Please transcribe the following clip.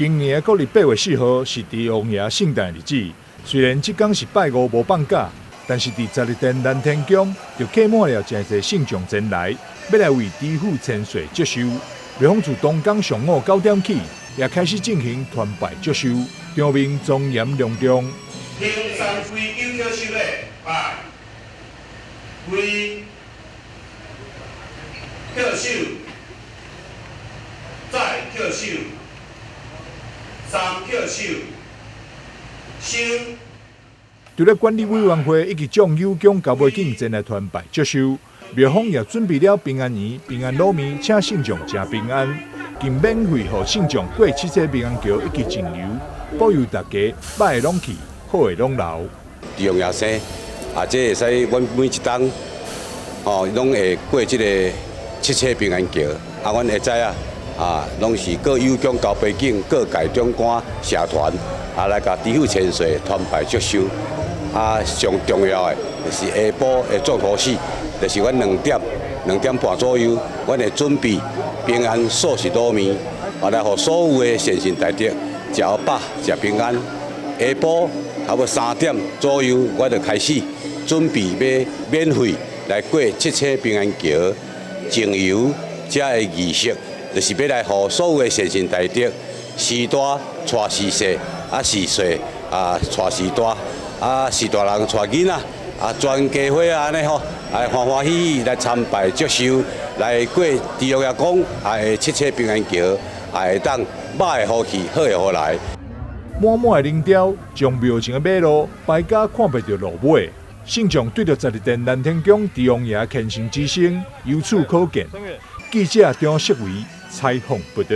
今年的国历8月4号是帝王爷圣诞日子，虽然这天是拜五无放假，但是伫十日殿南天宫就客满了真侪信众前来，要来为知府千岁接寿。庙方自当天上午9点起，也开始进行团拜接寿，场面庄严隆重。行三跪九叫寿嘞，拜跪叫寿，再叫寿，三叫寿，寿。除了管理委员会以及众友宫交袂紧前来团拜接寿，庙方也准备了平安圆、平安卤面，请信众吃平安，并免费予信众过7车平安桥以及净流，保佑大家歹的拢去，好的拢留。帝王爷生这会使阮每一冬拢会过这个7车平安桥，阮会知拢是各友宫交背景、各界中官社团来甲知府千岁团拜接寿。上重要的就是下晡的做头时，就是阮2点半左右，阮会准备平安素食卤面，来互所有的善信大德食好饱、食平安。下晡差不多3点左右，我就开始准备要免费来过7车平安桥净油这个仪式，就是要来互所有的善信大德时大带时细，时细带时大。是大人带囡仔，全家伙安尼吼，欢欢喜喜来参拜接寿，来过帝王爷讲7车平安桥，会当歹的好去，好的好来。满满的灵雕将庙前的马路摆甲看袂到路尾，信众对着十日殿南天宫帝王爷虔诚之声，由此可见。记者张锡维采访报道。